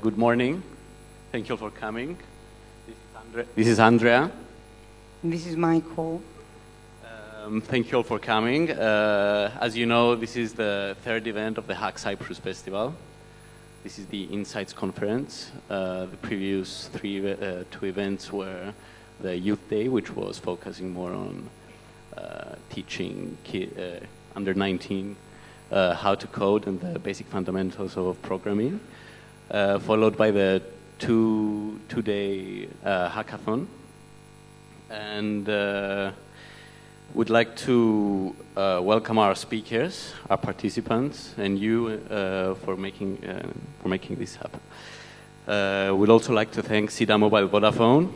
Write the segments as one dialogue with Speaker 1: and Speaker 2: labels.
Speaker 1: Good morning. Thank you for coming. This is Andrea.
Speaker 2: And this is Michael.
Speaker 1: Thank you all for coming. As you know, this is the third event of the Hack Cyprus Festival. This is the Insights Conference. The previous two events were the Youth Day, which was focusing more on teaching under 19 how to code and the basic fundamentals of programming, followed by the two-day hackathon. And would like to welcome our speakers, our participants, and you for making this happen. We'd also like to thank Sida Mobile Vodafone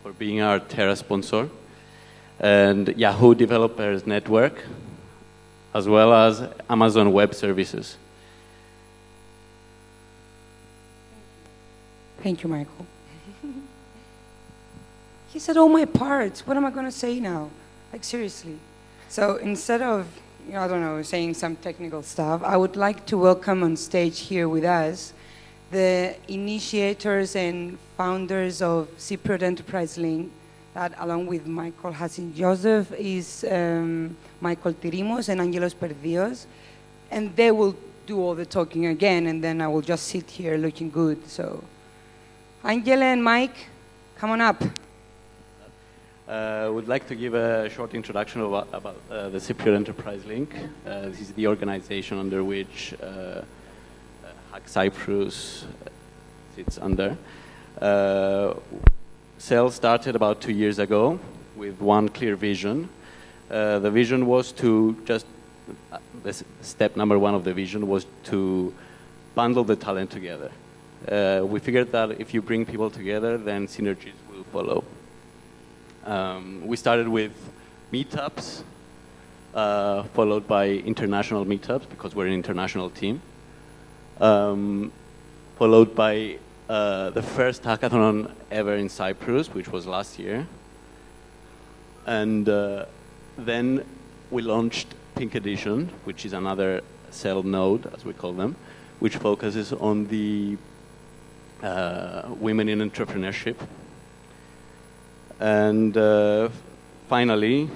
Speaker 1: for being our Terra sponsor, and Yahoo Developers Network, as well as Amazon Web Services.
Speaker 2: Thank you, Michael. He said all my parts. What am I going to say now? Like, seriously. So instead of, I don't know, saying some technical stuff, I would like to welcome on stage here with us the initiators and founders of Cypriot Enterprise Link, that along with Michael Hadjijoseph is Michael Tyrimos and Angelos Perdios. And they will do all the talking again, and then I will just sit here looking good. So, Angela and Mike, come on up.
Speaker 1: Would like to give a short introduction about the Cypriot Enterprise Link. This is the organization under which Hack Cyprus sits under. CEL started about 2 years ago with one clear vision. The vision was to step number one of the vision was to bundle the talent together. We figured that if you bring people together, then synergies will follow. We started with meetups, followed by international meetups, because we're an international team, followed by the first hackathon ever in Cyprus, which was last year. And then we launched Pink Edition, which is another CEL node, as we call them, which focuses on the women in entrepreneurship. And finally,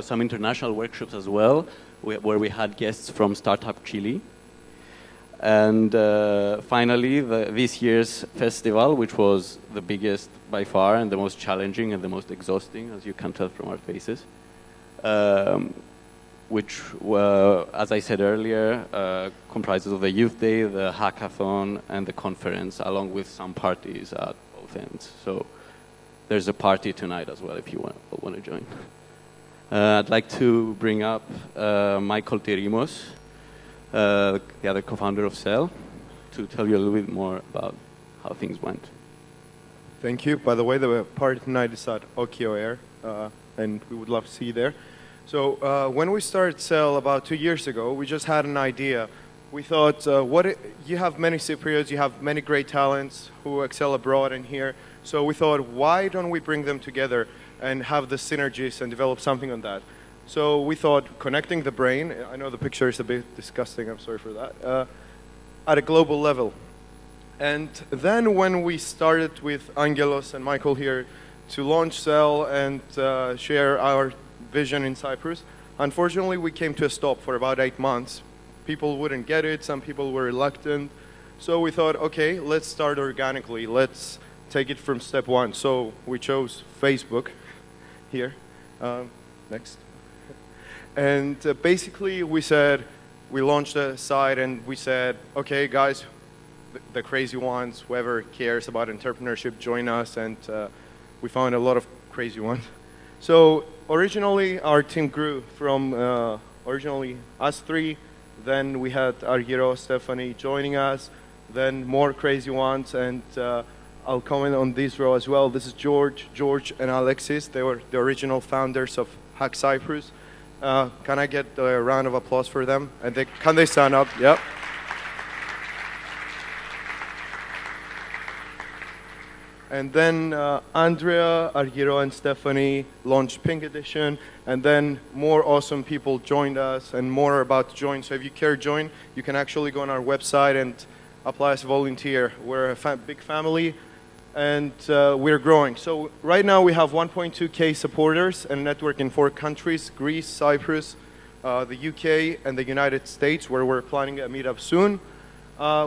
Speaker 1: some international workshops as well, where we had guests from Startup Chile. And finally, this year's festival, which was the biggest by far and the most challenging and the most exhausting, as you can tell from our faces, which, as I said earlier, comprises of the Youth Day, the hackathon, and the conference, along with some parties at both ends. So there's a party tonight as well, if you want to join. I'd like to bring up Michael Tyrimos, the other co-founder of CEL, to tell you a little bit more about how things went.
Speaker 3: Thank you. By the way, the party tonight is at Okio Air, and we would love to see you there. So when we started CEL about 2 years ago, we just had an idea. We thought, you have many Cypriots, you have many great talents who excel abroad and here. So we thought, why don't we bring them together and have the synergies and develop something on that? So we thought connecting the brain, I know the picture is a bit disgusting, I'm sorry for that, at a global level. And then when we started with Angelos and Michael here to launch CEL and share our vision in Cyprus, unfortunately we came to a stop for about 8 months. People wouldn't get it, some people were reluctant. So we thought, okay, let's start organically, let's take it from step one. So we chose Facebook here. Next. And basically we launched a site and we said, okay guys, the crazy ones, whoever cares about entrepreneurship, join us. And we found a lot of crazy ones. So originally our team grew from originally us three, then we had Argyro, Stephanie joining us, then more crazy ones, and I'll comment on this row as well. This is George, and Alexis. They were the original founders of Hack Cyprus. Can I get a round of applause for them? And can they stand up? Yep. And then Andrea, Argyro, and Stephanie launched Pink Edition, and then more awesome people joined us, and more are about to join. So if you care to join, you can actually go on our website and apply as a volunteer. We're a big family, and we're growing. So right now we have 1.2K supporters and a network in 4 countries: Greece, Cyprus, the UK, and the United States, where we're planning a meetup soon.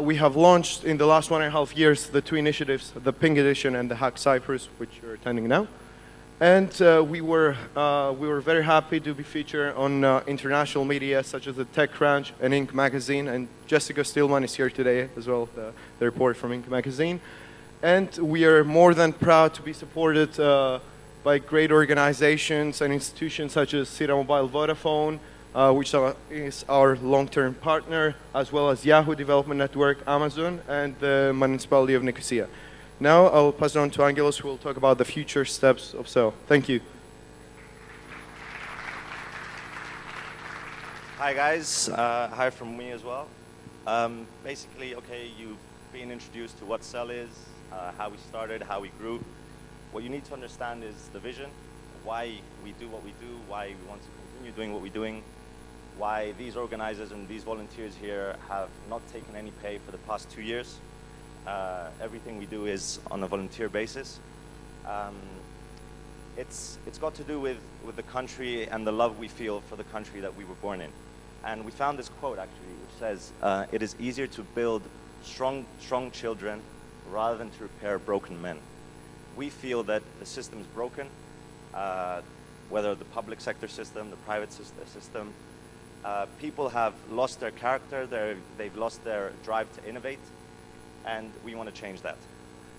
Speaker 3: We have launched in the last 1.5 years the 2 initiatives, the Pink Edition and the Hack Cyprus, which you're attending now. And we were very happy to be featured on international media such as the TechCrunch and Inc. magazine. And Jessica Stillman is here today as well, the reporter from Inc. magazine. And we are more than proud to be supported by great organizations and institutions such as Sira Mobile Vodafone, which is our long-term partner, as well as Yahoo Development Network, Amazon, and the municipality of Nicosia. Now I'll pass it on to Angelos, who will talk about the future steps of CEL. Thank you.
Speaker 4: Hi guys, hi from me as well. Basically, okay, you've been introduced to what CEL is, how we started, how we grew. What you need to understand is the vision, why we do what we do, why we want to continue doing what we're doing, why these organizers and these volunteers here have not taken any pay for the past 2 years. Everything we do is on a volunteer basis. It's got to do with the country and the love we feel for the country that we were born in. And we found this quote actually, which says, it is easier to build strong children rather than to repair broken men. We feel that the system is broken, whether the public sector system, the private system. People have lost their character, they've lost their drive to innovate, and we want to change that.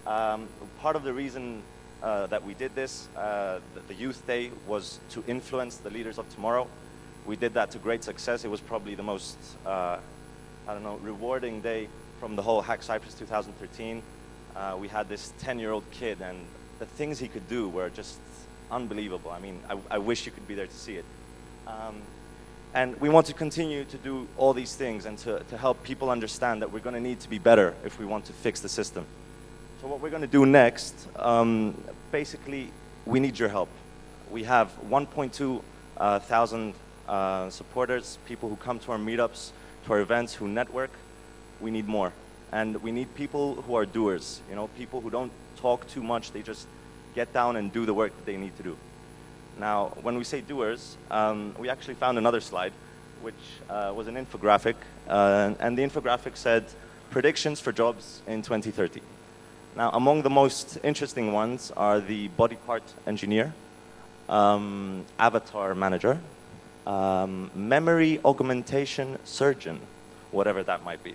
Speaker 4: Part of the reason that we did this, the Youth Day, was to influence the leaders of tomorrow. We did that to great success. It was probably the most, rewarding day from the whole Hack Cyprus 2013. We had this 10-year-old kid, and the things he could do were just unbelievable. I mean, I wish you could be there to see it. And we want to continue to do all these things and to help people understand that we're going to need to be better if we want to fix the system. So what we're going to do next, basically, we need your help. We have 1.2 thousand supporters, people who come to our meetups, to our events, who network. We need more. And we need people who are doers, people who don't talk too much, they just get down and do the work that they need to do. Now, when we say doers, we actually found another slide, which was an infographic, and the infographic said, predictions for jobs in 2030. Now, among the most interesting ones are the body part engineer, avatar manager, memory augmentation surgeon, whatever that might be.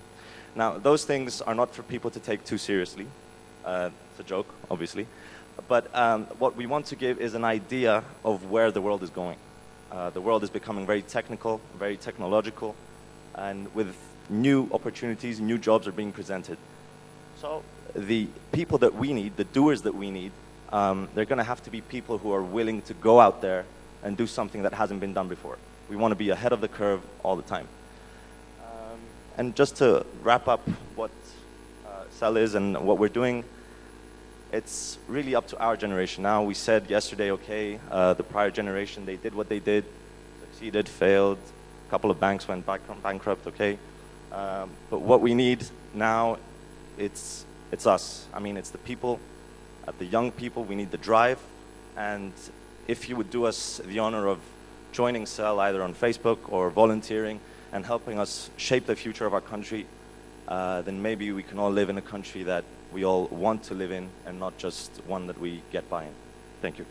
Speaker 4: Now, those things are not for people to take too seriously. It's a joke, obviously. But what we want to give is an idea of where the world is going. The world is becoming very technical, very technological, and with new opportunities, new jobs are being presented. So the people that we need, the doers that we need, they're going to have to be people who are willing to go out there and do something that hasn't been done before. We want to be ahead of the curve all the time. And just to wrap up what CEL is and what we're doing, it's really up to our generation now. We said yesterday, okay, the prior generation, they did what they did, succeeded, failed, a couple of banks went bankrupt, okay. But what we need now, it's us. I mean, it's the people, the young people. We need the drive. And if you would do us the honor of joining CEL either on Facebook or volunteering and helping us shape the future of our country, then maybe we can all live in a country that we all want to live in and not just one that we get by in. Thank you.